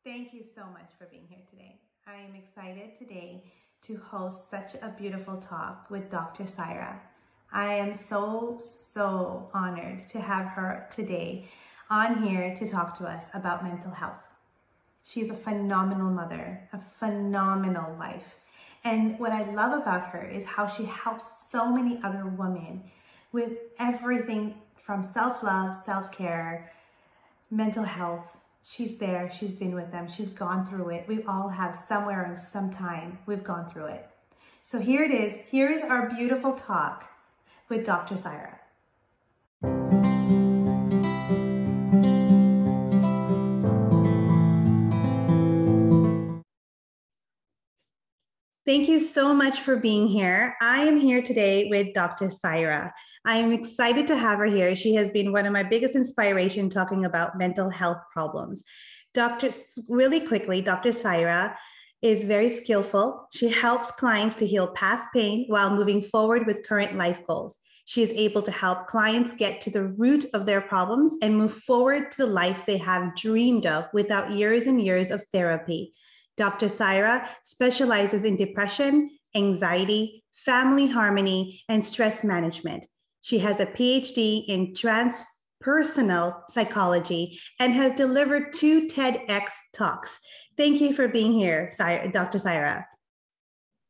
Thank you so much for being here today. I am excited today to host such a beautiful talk with Dr. Syra. I am so honored to have her today on here to talk to us about mental health. She's a phenomenal mother, a phenomenal wife. And what I love about her is how she helps so many other women with everything from self-love, self-care, mental health. She's there, she's been with them, she's gone through it. We all have somewhere and sometime we've gone through it. So here it is. Here is our beautiful talk with Dr. Syra. Thank you so much for being here. I am here today with Dr. Syra. I am excited to have her here. She has been one of my biggest inspiration talking about mental health problems. Really quickly, Dr. Syra is very skillful. She helps clients to heal past pain while moving forward with current life goals. She is able to help clients get to the root of their problems and move forward to the life they have dreamed of without years and years of therapy. Dr. Syra specializes in depression, anxiety, family harmony, and stress management. She has a PhD in transpersonal psychology and has delivered 2 TEDx talks. Thank you for being here, Dr. Syra.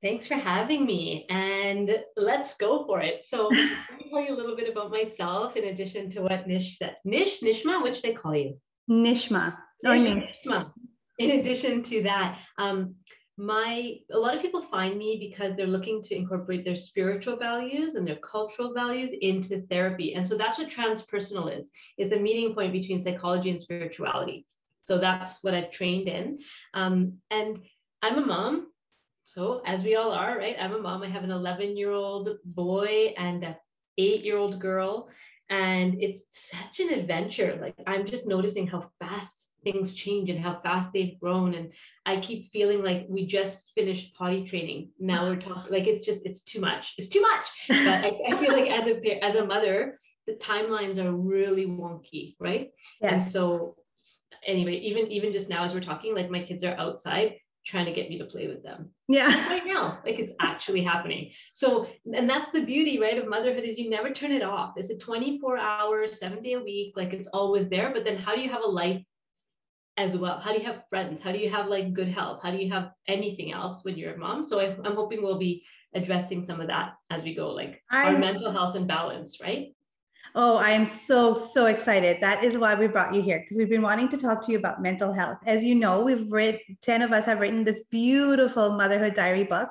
Thanks for having me, and let's go for it. So let me tell you a little bit about myself in addition to what Nish said. Nishma, which they call you? Nishma. Nishma. In addition to that, a lot of people find me because they're looking to incorporate their spiritual values and their cultural values into therapy. And so that's what transpersonal is the meeting point between psychology and spirituality. So that's what I've trained in. And I'm a mom. So as we all are, right? I'm a mom. I have an 11-year-old boy and an 8-year-old girl. And it's such an adventure. Like, I'm just noticing how fast things change and how fast they've grown. And I keep feeling like we just finished potty training. Now we're talking, like, it's too much. It's too much. But I feel like as a mother, the timelines are really wonky, right? Yes. And so anyway, even just now as we're talking, like, my kids are outside trying to get me to play with them. Yeah. Like right now, like, it's actually happening. So, and that's the beauty, right, of motherhood, is you never turn it off. It's a 24-hour, 7-day a week, like, it's always there. But then how do you have a life as well? How do you have friends? How do you have, like, good health? How do you have anything else when you're a mom? So I'm hoping we'll be addressing some of that as we go, like our mental health and balance, right? Oh, I am so excited. That is why we brought you here, because we've been wanting to talk to you about mental health. As you know, 10 of us have written this beautiful Motherhood Diary book,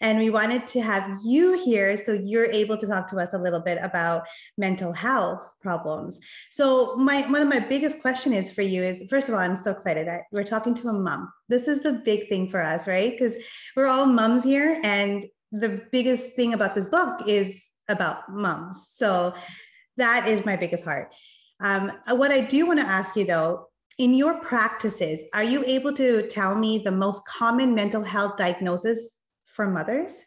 and we wanted to have you here so you're able to talk to us a little bit about mental health problems. So one of my biggest question is for you is, first of all, I'm so excited that we're talking to a mom. This is the big thing for us, right? Because we're all moms here, and the biggest thing about this book is about moms. So that is my biggest heart. What I do want to ask you, though, in your practices, are you able to tell me the most common mental health diagnosis for mothers?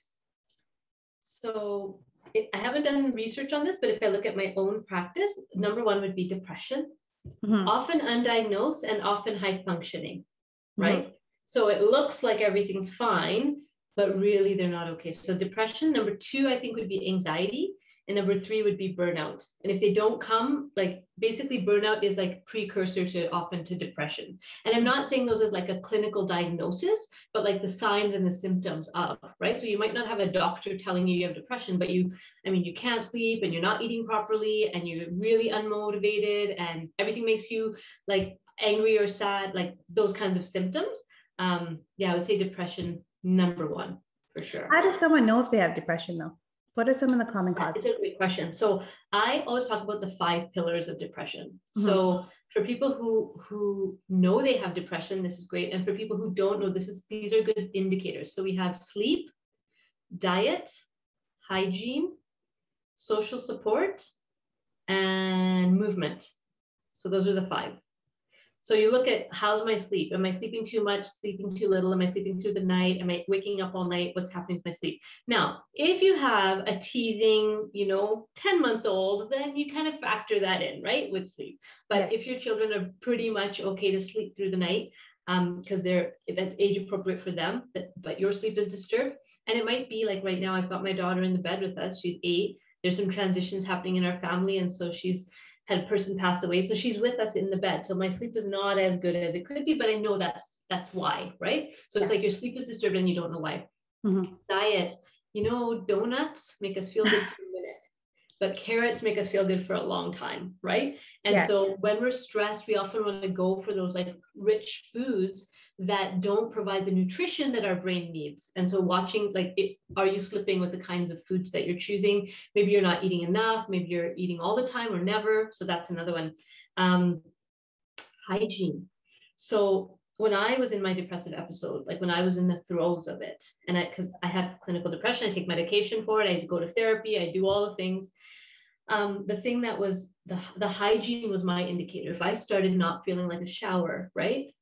So I haven't done research on this, but if I look at my own practice, number one would be depression, often undiagnosed and often high functioning, right? So it looks like everything's fine, but really they're not okay. So depression. Number two, I think, would be anxiety. And number three would be burnout. And if they don't come, like, basically burnout is like precursor to often to depression. And I'm not saying those as like a clinical diagnosis, but like the signs and the symptoms of, right? So you might not have a doctor telling you have depression, but you can't sleep and you're not eating properly and you're really unmotivated and everything makes you like angry or sad, like those kinds of symptoms. Yeah, I would say depression, number one, for sure. How does someone know if they have depression, though? What are some of the common causes? It's a great question. So I always talk about the 5 pillars of depression. So for people who know they have depression, this is great. And for people who don't know, these are good indicators. So we have sleep, diet, hygiene, social support, and movement. So those are the 5. So you look at, how's my sleep? Am I sleeping too much, sleeping too little? Am I sleeping through the night? Am I waking up all night? What's happening with my sleep? Now, if you have a teething, 10-month-old, then you kind of factor that in, right, with sleep. But if your children are pretty much okay to sleep through the night, because that's age appropriate for them, but your sleep is disturbed. And it might be like right now, I've got my daughter in the bed with us. She's 8. There's some transitions happening in our family. And so she's had a person pass away. So she's with us in the bed. So my sleep is not as good as it could be, but I know that's why, right? So it's like your sleep is disturbed and you don't know why. Diet, donuts make us feel good for a minute, but carrots make us feel good for a long time, right? And so when we're stressed, we often want to go for those like rich foods that don't provide the nutrition that our brain needs. And so watching are you slipping with the kinds of foods that you're choosing? Maybe you're not eating enough, maybe you're eating all the time or never. So that's another one. Hygiene. So when I was in my depressive episode, like when I was in the throes of it, and because I have clinical depression, I take medication for it, I had to go to therapy, I do all the things. The thing that was the hygiene was my indicator. If I started not feeling like a shower, right?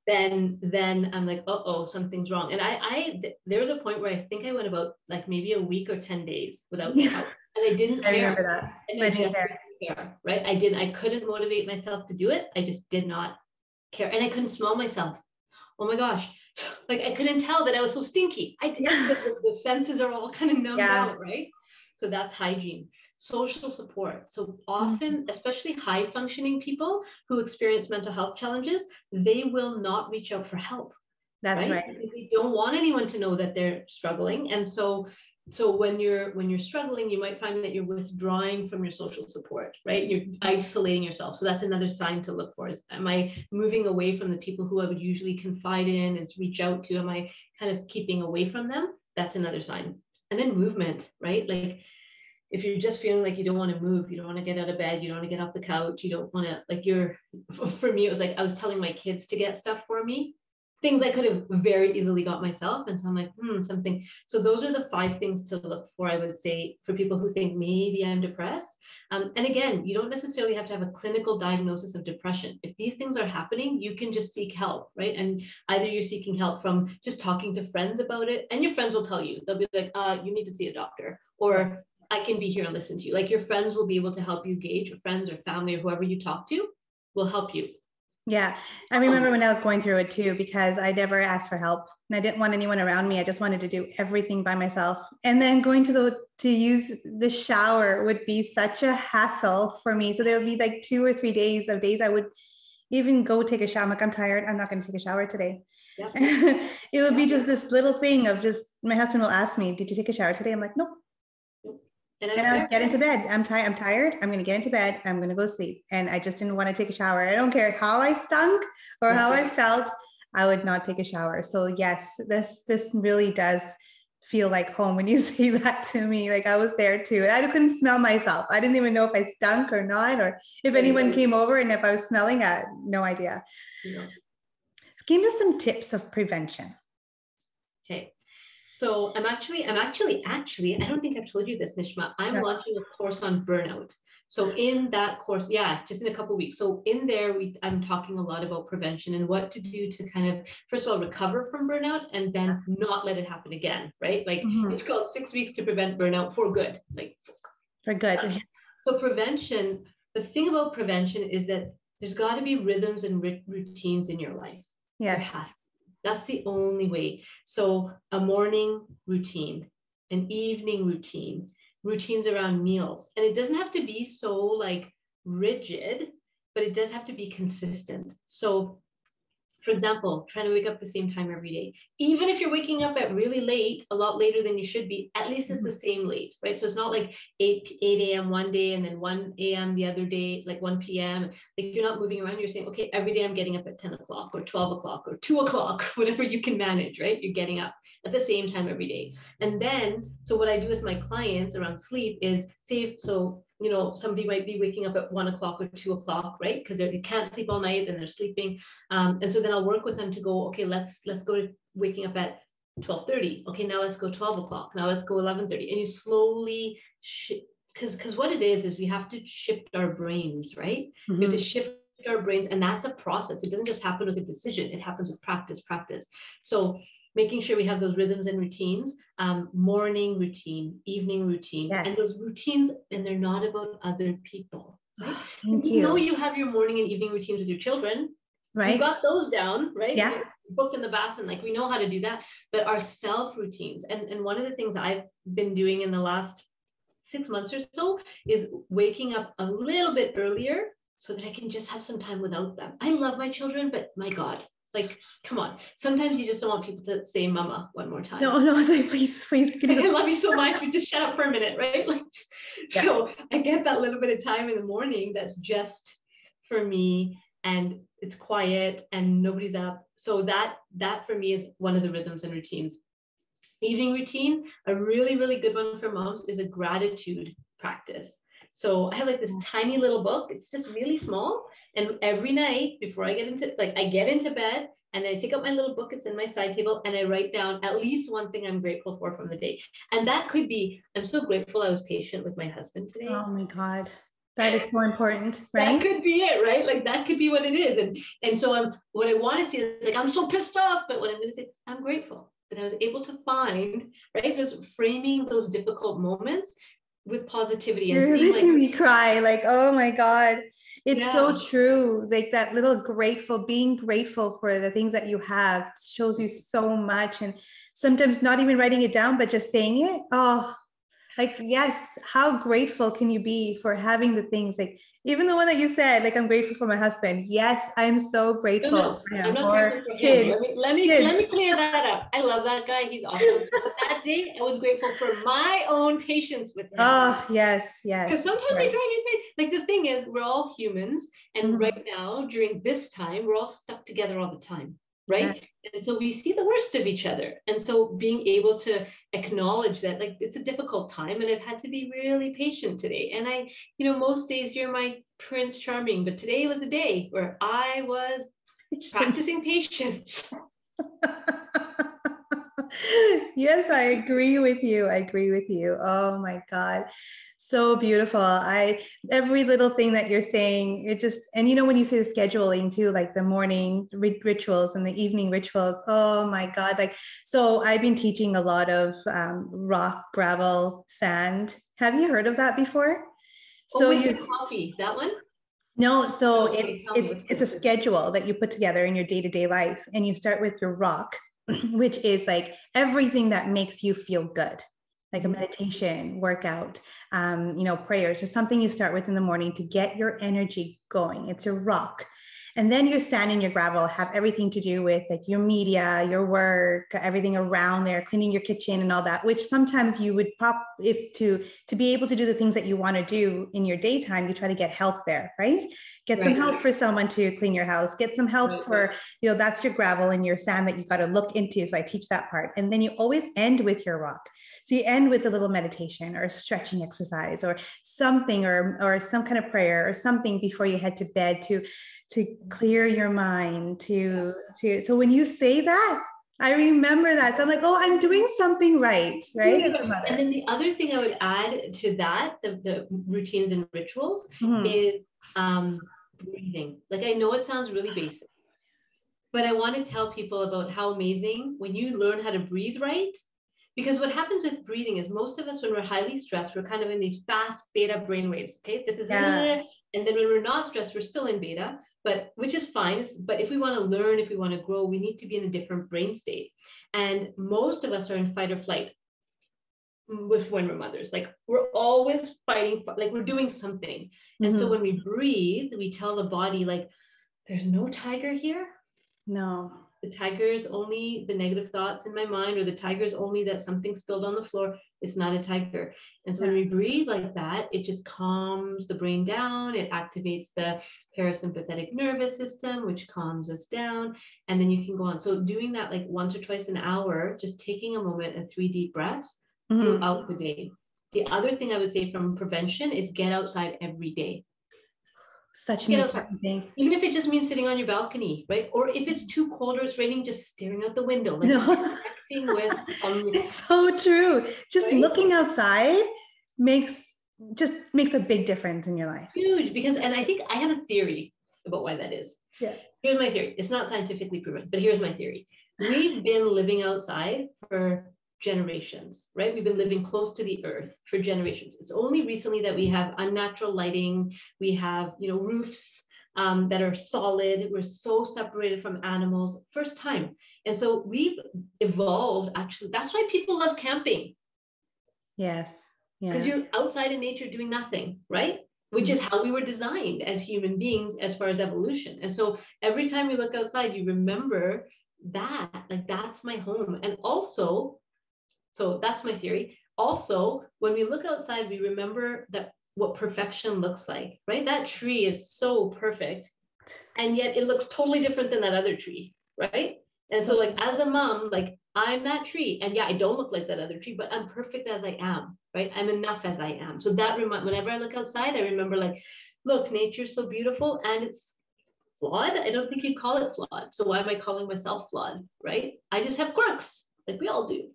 Then I'm like, something's wrong. And there was a point where I think I went about like maybe a week or 10 days without shower. And I didn't care. I remember that. And I didn't care, right? I couldn't motivate myself to do it. I just did not care. And I couldn't smell myself. Oh my gosh. Like I couldn't tell that I was so stinky. The senses are all kind of numbed out, right? So that's hygiene. Social support. So often, especially high functioning people who experience mental health challenges, they will not reach out for help. That's right. They don't want anyone to know that they're struggling. And so when you're struggling, you might find that you're withdrawing from your social support, right? You're isolating yourself. So that's another sign to look for. Am I moving away from the people who I would usually confide in and reach out to? Am I kind of keeping away from them? That's another sign. And then movement, right? Like if you're just feeling like you don't want to move, you don't want to get out of bed, you don't want to get off the couch, you don't want to, for me, it was like I was telling my kids to get stuff for me, things I could have very easily got myself. And so I'm like, something. So those are the 5 things to look for, I would say, for people who think maybe I'm depressed. And again, you don't necessarily have to have a clinical diagnosis of depression. If these things are happening, you can just seek help, right? And either you're seeking help from just talking to friends about it, and your friends will tell you, they'll be like, you need to see a doctor, or I can be here and listen to you. Like your friends will be able to help you gauge, your friends or family or whoever you talk to will help you. Yeah. I remember when I was going through it too, because I never asked for help and I didn't want anyone around me. I just wanted to do everything by myself. And then going to use the shower would be such a hassle for me. So there would be like 2 or 3 days I would even go take a shower. I'm like, I'm tired. I'm not going to take a shower today. Yep. It would be just this little thing of just, my husband will ask me, did you take a shower today? I'm like, nope. And I'll get into bed. I'm tired. I'm going to get into bed. I'm going to go to sleep. And I just didn't want to take a shower. I don't care how I stunk or how I felt. I would not take a shower. So yes, this really does feel like home when you say that to me. Like I was there too. And I couldn't smell myself. I didn't even know if I stunk or not, or if anyone came over and if I was smelling, I had no idea. Yeah. Give us some tips of prevention. Okay. So I'm actually, I don't think I've told you this, Nishma. I'm launching a course on burnout. So in that course, just in a couple of weeks. So in there, I'm talking a lot about prevention and what to do to kind of, first of all, recover from burnout and then not let it happen again, right? Like it's called 6 weeks to prevent burnout for good. Like for good. So prevention, the thing about prevention is that there's got to be rhythms and routines in your life. Yes. That's the only way. So a morning routine, an evening routine, routines around meals. And it doesn't have to be so like rigid, but it does have to be consistent. So for example, trying to wake up the same time every day. Even if you're waking up at really late, a lot later than you should be, at least it's the same late, right? So it's not like 8 a.m. one day and then 1 a.m. the other day, like 1 p.m. Like you're not moving around. You're saying, okay, every day I'm getting up at 10 o'clock or 12 o'clock or 2 o'clock, whatever you can manage, right? You're getting up at the same time every day. And then, so what I do with my clients around sleep is somebody might be waking up at 1 o'clock or 2 o'clock, right? Because they can't sleep all night and they're sleeping. And so then I'll work with them to go, okay, let's go to waking up at 12:30. Okay, now let's go 12 o'clock. Now let's go 11:30. And you slowly, because what it is we have to shift our brains, right? Mm-hmm. We have to shift our brains, and that's a process. It doesn't just happen with a decision. It happens with practice. So making sure we have those rhythms and routines, morning routine, evening routine, and those routines, and they're not about other people, right? You know you have your morning and evening routines with your children, Right. We've got those down, right? Yeah. Book in the bathroom, like we know how to do that. But our self routines, and one of the things I've been doing in the last 6 months or so is waking up a little bit earlier so that I can just have some time without them. I love my children, but my God, like, come on. Sometimes you just don't want people to say mama one more time. No, I was like, please. Like, I love you so much. We just shut up for a minute, right? Like, yeah. So I get that little bit of time in the morning that's just for me, and it's quiet and nobody's up. So that for me is one of the rhythms and routines. Evening routine, a really, really good one for moms, is a gratitude practice. So I have like this tiny little book. It's just really small. And every night before I get into bed, and then I take out my little book. It's in my side table, and I write down at least one thing I'm grateful for from the day. And that could be, I'm so grateful I was patient with my husband today. Oh my God. That is so important, right? That could be it, right? Like that could be what it is. And so what I want to see is like, I'm so pissed off, but what I'm going to say, I'm grateful that I was able to find, right? So it's framing those difficult moments with positivity. And you're making me cry. Like, oh my God. It's so true. Like that little being grateful for the things that you have shows you so much. And sometimes not even writing it down, but just saying it. Oh, like, yes, how grateful can you be for having the things, like even the one that you said, like, I'm grateful for my husband. Yes, I'm so grateful. No, I'm not grateful for him. Let me clear that up. I love that guy. He's awesome. But that day, I was grateful for my own patience with him. Oh, yes. Because sometimes they drive you crazy. Like the thing is, we're all humans. And right now, during this time, we're all stuck together all the time. Right. Yeah. And so we see the worst of each other. And so being able to acknowledge that, like, it's a difficult time and I've had to be really patient today. And I, most days you're my Prince Charming, but today was a day where I was practicing patience. Yes, I agree with you. Oh my God. So beautiful. Every little thing that you're saying, it just, and when you say the scheduling too, like the morning rituals and the evening rituals, oh my God. Like, so I've been teaching a lot of rock, gravel, sand. Have you heard of that before? So coffee, that one? No, so it's a schedule that you put together in your day-to-day life, and you start with your rock, which is like everything that makes you feel good, like a meditation, workout, prayers, or something you start with in the morning to get your energy going. It's your rock. And then your sand and your gravel have everything to do with like your media, your work, everything around there, cleaning your kitchen and all that, which sometimes you would to be able to do the things that you want to do in your daytime, you try to get help there, right? Get some help for someone to clean your house, get some help for, that's your gravel and your sand that you got to look into. So I teach that part. And then you always end with your rock. So you end with a little meditation or a stretching exercise or something, or some kind of prayer or something before you head to bed to clear your mind, so when you say that, I remember that. So I'm like, oh, I'm doing something right? And then the other thing I would add to that, the routines and rituals, is breathing. Like, I know it sounds really basic, but I want to tell people about how amazing when you learn how to breathe right. Because what happens with breathing is most of us, when we're highly stressed, we're kind of in these fast beta brain waves. Okay, this is and then when we're not stressed, we're still in beta, which is fine. But if we want to learn, if we want to grow, we need to be in a different brain state. And most of us are in fight or flight when we're mothers. Like, we're always fighting, like we're doing something. And so when we breathe, we tell the body, like, there's no tiger here. No. The tiger is only the negative thoughts in my mind, or the tiger is only that something spilled on the floor. It's not a tiger. And so when we breathe like that, it just calms the brain down. It activates the parasympathetic nervous system, which calms us down. And then you can go on. So doing that like once or twice an hour, just taking a moment and 3 deep breaths throughout the day. The other thing I would say from prevention is get outside every day. Such an important thing. Even if it just means sitting on your balcony, right? Or if it's too cold or it's raining, just staring out the window. Like, connecting with it's so true. Just looking outside makes a big difference in your life. Huge. Because, and I think I have a theory about why that is. Yeah. Here's my theory. It's not scientifically proven, but here's my theory. We've been living outside for generations, right? We've been living close to the earth for generations. It's only recently that we have unnatural lighting, we have, roofs, that are solid. We're so separated from animals, first time. And so we've evolved, actually. That's why people love camping. Yes. Because you're outside in nature doing nothing, right? Which is how we were designed as human beings as far as evolution. And so every time you look outside, you remember that, like, that's my home. And also, so that's my theory. Also, when we look outside, we remember that what perfection looks like, right? That tree is so perfect, and yet it looks totally different than that other tree, right? And so, like, as a mom, like, I'm that tree, and yeah, I don't look like that other tree, but I'm perfect as I am, right? I'm enough as I am. So that whenever I look outside, I remember, like, look, nature's so beautiful, and it's flawed. I don't think you'd call it flawed. So why am I calling myself flawed, right? I just have quirks, like we all do.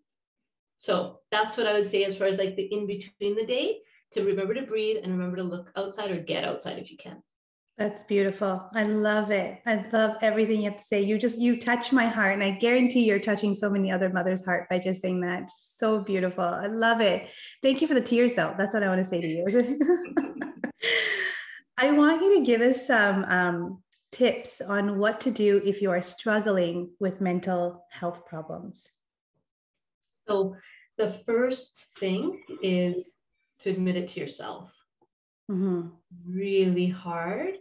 So that's what I would say as far as like the in between the day, to remember to breathe and remember to look outside or get outside if you can. That's beautiful. I love it. I love everything you have to say. You touch my heart, and I guarantee you're touching so many other mothers' heart by just saying that. So beautiful. I love it. Thank you for the tears, though. That's what I want to say to you. I want you to give us some tips on what to do if you are struggling with mental health problems. So the first thing is to admit it to yourself. Really hard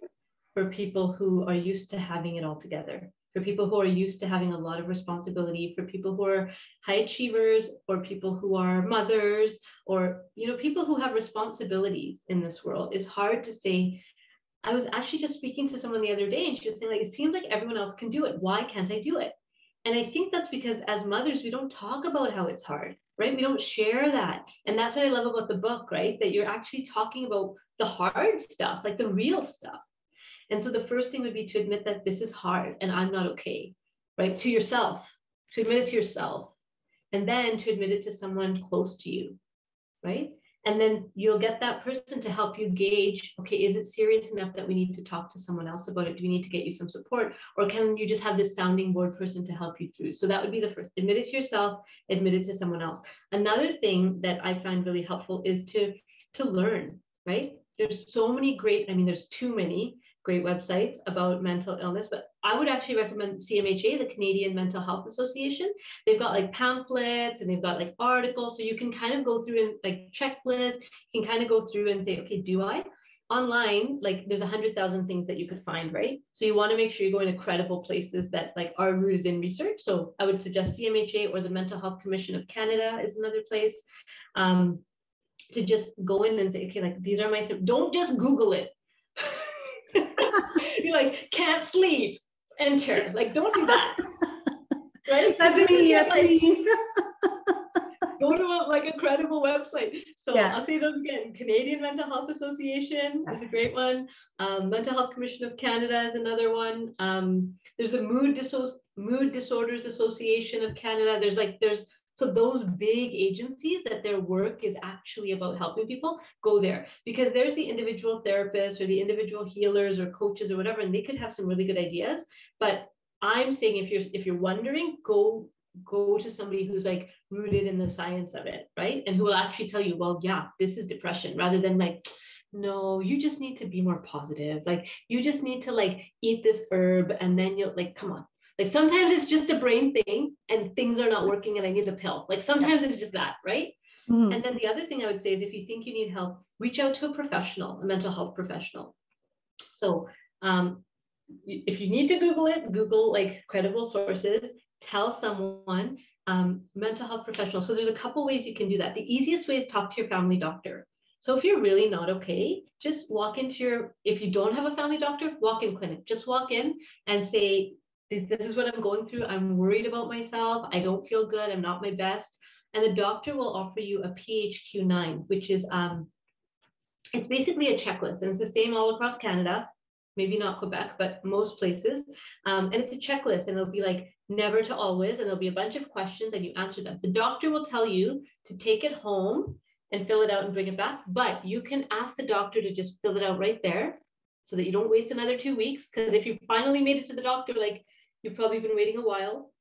for people who are used to having it all together, for people who are used to having a lot of responsibility, for people who are high achievers, or people who are mothers, or, you know, people who have responsibilities in this world. It's hard to say. I was actually just speaking to someone the other day, and she was saying, like, it seems like everyone else can do it. Why can't I do it? And I think that's because as mothers, we don't talk about how it's hard, right? We don't share that. And that's what I love about the book, right? That you're actually talking about the hard stuff, like the real stuff. And so the first thing would be to admit that this is hard and I'm not okay, right? To yourself, to admit it to yourself, and then to admit it to someone close to you, right? And then you'll get that person to help you gauge, okay, is it serious enough that we need to talk to someone else about it? Do we need to get you some support? Or can you just have this sounding board person to help you through? So that would be the first. Admit it to yourself, admit it to someone else. Another thing that I find really helpful is to learn, right? There's so many great, I mean, there's too many great websites about mental illness, but I would actually recommend CMHA, the Canadian Mental Health Association. They've got like pamphlets and they've got like articles. So you can kind of go through and like checklists, you can kind of go through and say, okay, do I? Online, like there's 100,000 things that you could find, right? So you want to make sure you're going to credible places that like are rooted in research. So I would suggest CMHA, or the Mental Health Commission of Canada is another place, to just go in and say, okay, like these are my, don't just Google it. You're like, can't sleep, enter. Like, don't do that. Right? That's me. That's like, me. Go to a credible website. So Yeah. I'll say those again. Canadian Mental Health Association is a great one. Mental Health Commission of Canada is another one. There's the Mood Disorders Association of Canada. So those big agencies that their work is actually about helping people, go there, because there's the individual therapists or the individual healers or coaches or whatever, and they could have some really good ideas. But I'm saying if you're wondering, go to somebody who's like rooted in the science of it, right? And who will actually tell you, well, yeah, this is depression, rather than like, no, you just need to be more positive. Like, you just need to like eat this herb and then you'll like, come on. Like sometimes it's just a brain thing and things are not working and I need a pill. Like sometimes it's just that, right? Mm-hmm. And then the other thing I would say is if you think you need help, reach out to a professional, a mental health professional. So if you need to Google it, Google like credible sources, tell someone, mental health professional. So there's a couple ways you can do that. The easiest way is talk to your family doctor. So if you're really not okay, just walk into if you don't have a family doctor, walk-in clinic. Just walk in and say, this is what I'm going through. I'm worried about myself. I don't feel good. I'm not my best. And the doctor will offer you a PHQ-9, which is, it's basically a checklist. And it's the same all across Canada, maybe not Quebec, but most places. And it's a checklist, and it'll be like never to always, and there'll be a bunch of questions and you answer them. The doctor will tell you to take it home and fill it out and bring it back. But you can ask the doctor to just fill it out right there so that you don't waste another 2 weeks. Because if you finally made it to the doctor, like, you've probably been waiting a while,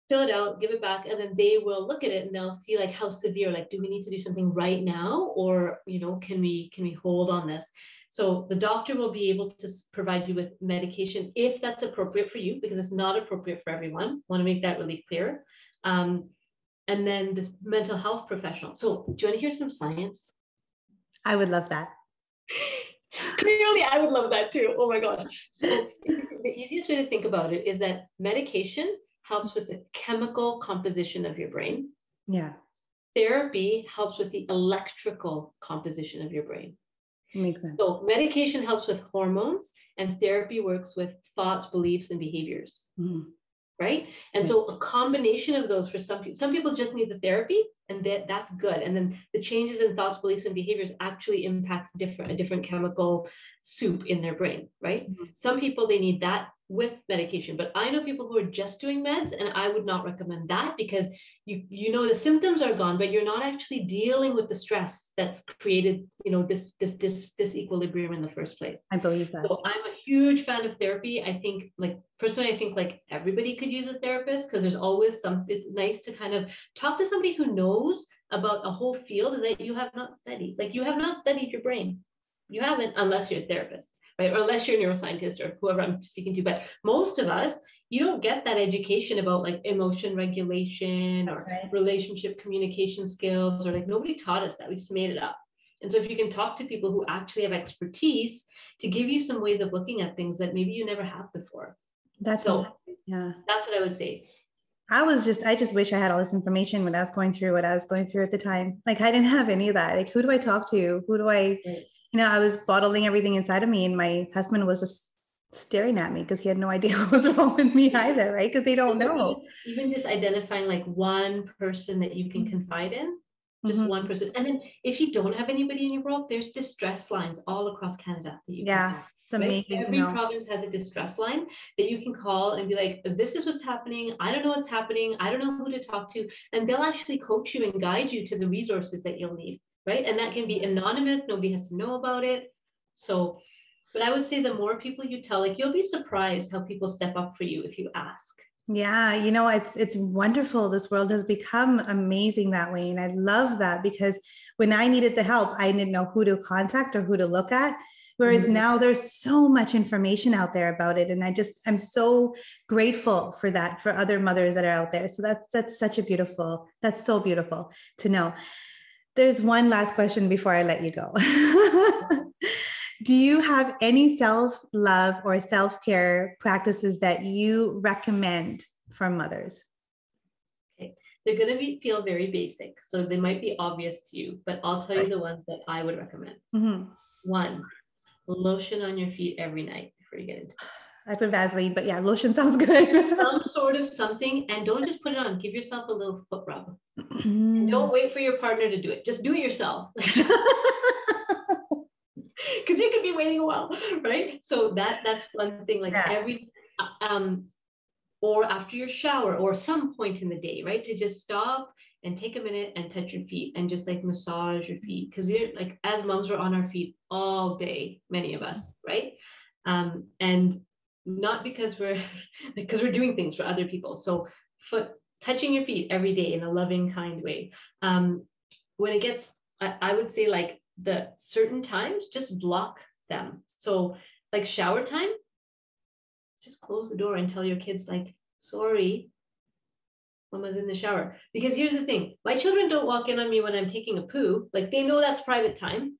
fill it out, give it back, and then they will look at it and they'll see like how severe, like, do we need to do something right now? Or, you know, can we hold on this? So the doctor will be able to provide you with medication if that's appropriate for you, because it's not appropriate for everyone. I want to make that really clear. And then this mental health professional. So do you want to hear some science? I would love that. Clearly, I would love that too. Oh my gosh. So the easiest way to think about it is that medication helps with the chemical composition of your brain. Yeah. Therapy helps with the electrical composition of your brain. Makes sense. So medication helps with hormones, and therapy works with thoughts, beliefs, and behaviors. Mm-hmm. Right? And so a combination of those for some people just need the therapy, and that's good. And then the changes in thoughts, beliefs, and behaviors actually impacts a different chemical soup in their brain, right? Mm-hmm. Some people, they need that with medication, but I know people who are just doing meds, and I would not recommend that, because you know the symptoms are gone, but you're not actually dealing with the stress that's created, you know, this disequilibrium in the first place. I believe that. So I'm a huge fan of therapy. I think, like, personally, I think like everybody could use a therapist, because there's always it's nice to kind of talk to somebody who knows about a whole field that you have not studied. Like, you have not studied your brain. You haven't, unless you're a therapist, right? Or unless you're a neuroscientist or whoever I'm speaking to. But most of us, you don't get that education about like emotion regulation or relationship communication skills, or like nobody taught us that. We just made it up. And so if you can talk to people who actually have expertise to give you some ways of looking at things that maybe you never have before. That's what I would say. I just wish I had all this information when I was going through what I was going through at the time. Like, I didn't have any of that. Like, who do I talk to? Who do I, I was bottling everything inside of me, and my husband was just staring at me because he had no idea what was wrong with me either, right? Because they don't know. Even just identifying like one person that you can confide in, just one person. And then if you don't have anybody in your world, there's distress lines all across Canada that you can call. It's amazing. Every province has a distress line that you can call and be like, this is what's happening. I don't know what's happening. I don't know who to talk to. And they'll actually coach you and guide you to the resources that you'll need, right? And that can be anonymous. Nobody has to know about it. So, but I would say the more people you tell, like, you'll be surprised how people step up for you if you ask. Yeah, it's wonderful. This world has become amazing that way. And I love that, because when I needed the help, I didn't know who to contact or who to look at. Whereas now there's so much information out there about it. And I'm so grateful for that, for other mothers that are out there. So that's so beautiful to know. There's one last question before I let you go. Do you have any self-love or self-care practices that you recommend for mothers? Okay. They're going to feel very basic, so they might be obvious to you, but I'll tell you the ones that I would recommend. Mm-hmm. 1, lotion on your feet every night before you get into bed. I put Vaseline, but yeah, lotion sounds good. Some sort of something, and don't just put it on. Give yourself a little foot rub. And don't wait for your partner to do it. Just do it yourself. Because you could be waiting a while, right? So that's one thing, like every or after your shower or some point in the day, right? To just stop and take a minute and touch your feet and just like massage your feet. Because we're like, as moms, we're on our feet all day, many of us, right? And not because we're doing things for other people. So touching your feet every day in a loving, kind way. When it gets, I would say, like, the certain times, just block them. So like shower time, just close the door and tell your kids, like, sorry, Mama's in the shower. Because here's the thing, my children don't walk in on me when I'm taking a poo. Like, they know that's private time,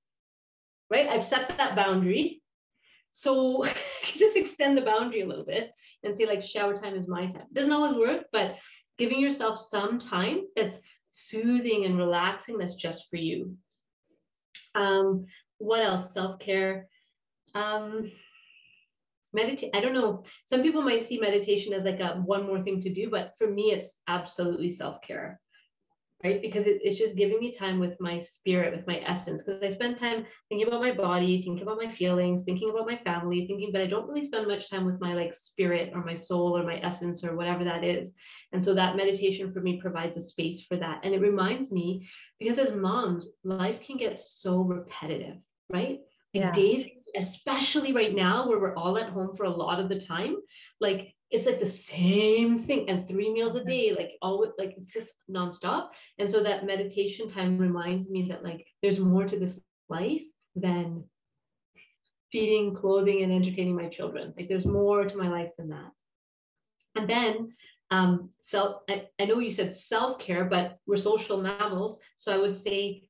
right? I've set that boundary. So just extend the boundary a little bit and say, like, shower time is my time. It doesn't always work, but giving yourself some time that's soothing and relaxing, that's just for you. What else? Self-care. Meditate. I don't know. Some people might see meditation as like one more thing to do, but for me, it's absolutely self-care, right? Because it's just giving me time with my spirit, with my essence. Because I spend time thinking about my body, thinking about my feelings, thinking about my family, but I don't really spend much time with my like spirit or my soul or my essence or whatever that is. And so that meditation for me provides a space for that. And it reminds me, because as moms, life can get so repetitive, right? Like days, especially right now where we're all at home for a lot of the time, like it's like the same thing, and 3 meals a day, like always, like it's just nonstop. And so that meditation time reminds me that like there's more to this life than feeding, clothing, and entertaining my children. Like there's more to my life than that. And then I know you said self-care, but we're social mammals. So I would say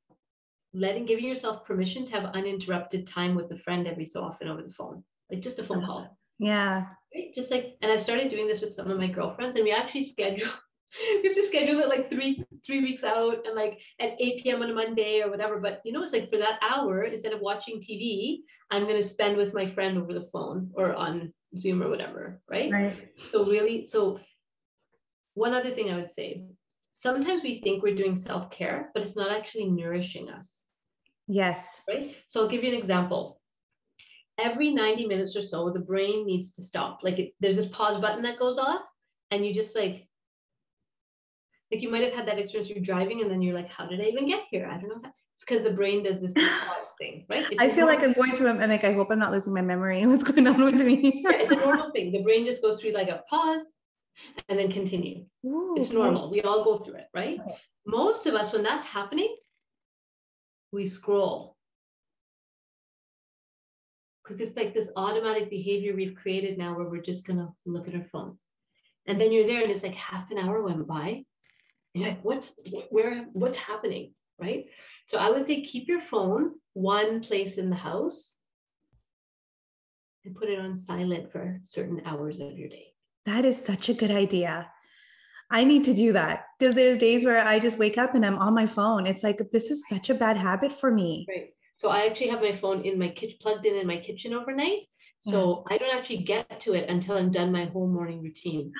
giving yourself permission to have uninterrupted time with a friend every so often over the phone, like just a phone call. Yeah. Right? Just like, and I've started doing this with some of my girlfriends, and we actually we have to schedule it like three weeks out, and like at 8 p.m. on a Monday or whatever. But it's like for that hour, instead of watching TV, I'm going to spend with my friend over the phone or on Zoom or whatever. Right. So one other thing I would say, sometimes we think we're doing self-care, but it's not actually nourishing us. Yes. Right. So I'll give you an example. Every 90 minutes or so, the brain needs to stop. Like there's this pause button that goes off, and you just like you might have had that experience. You're driving, and then you're like, how did I even get here? I don't know. It's because the brain does this pause thing, right? I feel like I'm going through and like, I hope I'm not losing my memory. What's going on with me? Yeah, it's a normal thing. The brain just goes through like a pause and then continue. Ooh, it's normal. We all go through it, right? Okay. Most of us, when that's happening, we scroll. Because it's like this automatic behavior we've created now where we're just going to look at our phone. And then you're there and it's like half an hour went by. And you're like, what's happening, right? So I would say keep your phone one place in the house and put it on silent for certain hours of your day. That is such a good idea. I need to do that because there's days where I just wake up and I'm on my phone. It's like, this is such a bad habit for me. Right. So I actually have my phone in my kitchen, plugged in my kitchen overnight. So I don't actually get to it until I'm done my whole morning routine.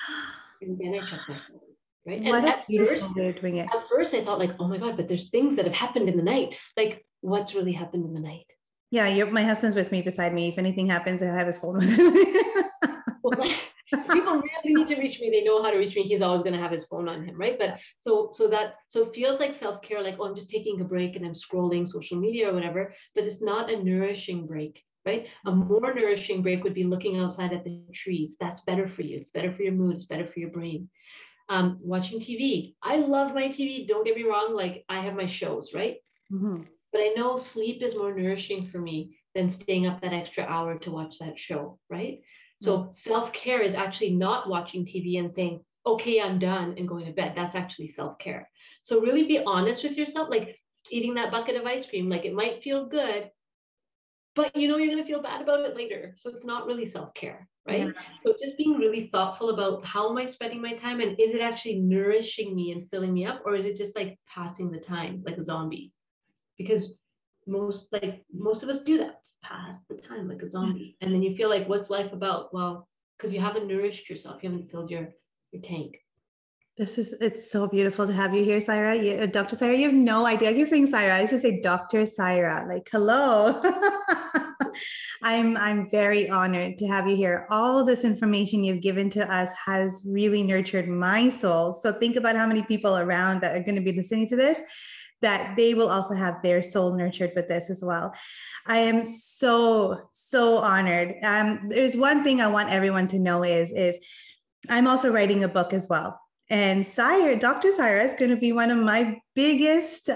And then I check my phone. Right. What and at first I thought like, oh my God, but there's things that have happened in the night. Like what's really happened in the night? Yeah, my husband's with me beside me. If anything happens, I have his phone with him. Well, people really need to reach me. They know how to reach me. He's always going to have his phone on him, right? But so it feels like self-care, like, oh, I'm just taking a break and I'm scrolling social media or whatever, but it's not a nourishing break, right? A more nourishing break would be looking outside at the trees. That's better for you. It's better for your mood. It's better for your brain. Watching TV. I love my TV. Don't get me wrong. Like I have my shows, right? Mm-hmm. But I know sleep is more nourishing for me than staying up that extra hour to watch that show, right? So self-care is actually not watching TV and saying, okay, I'm done and going to bed. That's actually self-care. So really be honest with yourself, like eating that bucket of ice cream, like it might feel good, but you're going to feel bad about it later. So it's not really self-care, right? Yeah. So just being really thoughtful about how am I spending my time and is it actually nourishing me and filling me up, or is it just like passing the time like a zombie? Because most of us do that, pass the time like a zombie. And then you feel like, what's life about? Well, because you haven't nourished yourself, you haven't filled your tank. It's so beautiful to have you here, Saira. Dr. Saira, you have no idea. I keep saying Saira. I should say Dr. Saira. Like, hello. I'm very honored to have you here. All this information you've given to us has really nurtured my soul. So think about how many people around that are going to be listening to this, that they will also have their soul nurtured with this as well. I am so, so honored. There's one thing I want everyone to know is I'm also writing a book as well. And Dr. Saira is going to be one of my biggest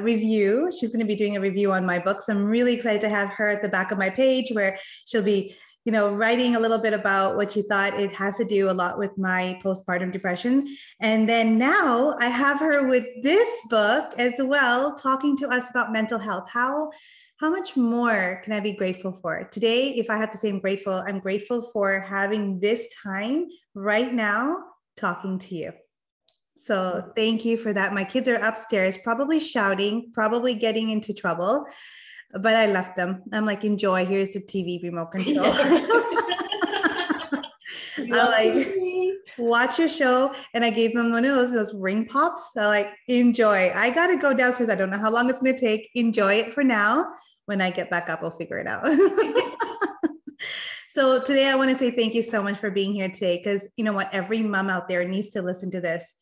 review. She's going to be doing a review on my book. So I'm really excited to have her at the back of my page where she'll be writing a little bit about what she thought. It has to do a lot with my postpartum depression. And then now I have her with this book as well, talking to us about mental health. How much more can I be grateful for? Today, if I have to say I'm grateful for having this time right now talking to you. So thank you for that. My kids are upstairs, probably shouting, probably getting into trouble. But I left them. I'm like, enjoy. Here's the TV remote control. I like watch your show, and I gave them one of those ring pops. So like, enjoy. I gotta go downstairs. I don't know how long it's gonna take. Enjoy it for now. When I get back up, we'll figure it out. So today, I want to say thank you so much for being here today, because you know what, every mom out there needs to listen to this.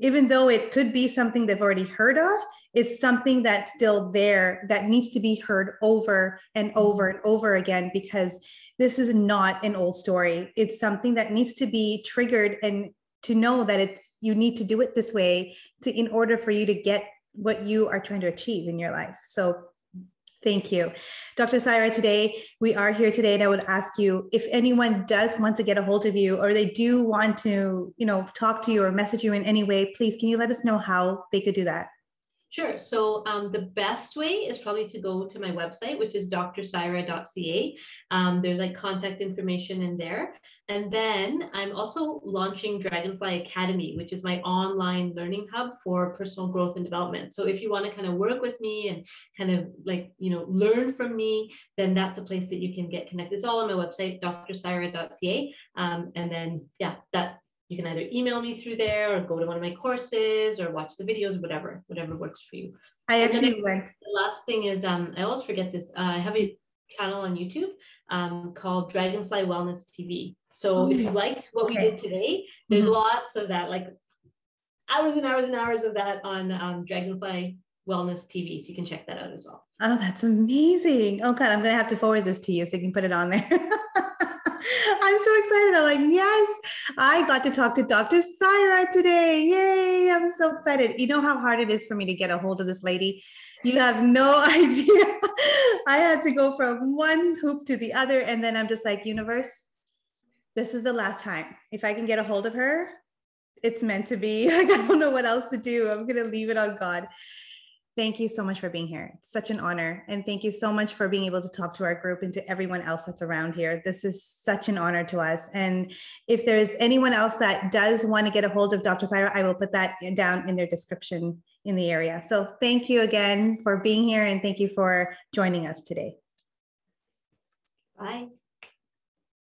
Even though it could be something they've already heard of, it's something that's still there that needs to be heard over and over and over again, because this is not an old story. It's something that needs to be triggered, and to know that you need to do it this way in order for you to get what you are trying to achieve in your life. So Thank you. Dr. Saira, today, we are here today, and I would ask you if anyone does want to get a hold of you, or they do want to, talk to you or message you in any way, please, can you let us know how they could do that? Sure. So the best way is probably to go to my website, which is drsaira.ca. There's like contact information in there. And then I'm also launching Dragonfly Academy, which is my online learning hub for personal growth and development. So if you want to kind of work with me and kind of like, learn from me, then that's a place that you can get connected. It's all on my website, drsaira.ca. And then, yeah, that you can either email me through there or go to one of my courses or watch the videos, whatever works for you. The last thing is, I always forget this. I have a channel on YouTube called Dragonfly Wellness TV. So if you liked what we did today, there's lots of that, like hours and hours and hours of that on Dragonfly Wellness TV. So you can check that out as well. Oh, that's amazing. Oh God, I'm going to have to forward this to you so you can put it on there. I'm so excited. I'm like, yes, I got to talk to Dr. Saira today. Yay. I'm so excited. You know how hard it is for me to get a hold of this lady? You have no idea. I had to go from one hoop to the other. And then I'm just like, universe, this is the last time. If I can get a hold of her, it's meant to be. Like, I don't know what else to do. I'm going to leave it on God. Thank you so much for being here. It's such an honor. And thank you so much for being able to talk to our group and to everyone else that's around here. This is such an honor to us. And if there's anyone else that does want to get a hold of Dr. Saira, I will put that down in their description in the area. So thank you again for being here, and thank you for joining us today. Bye.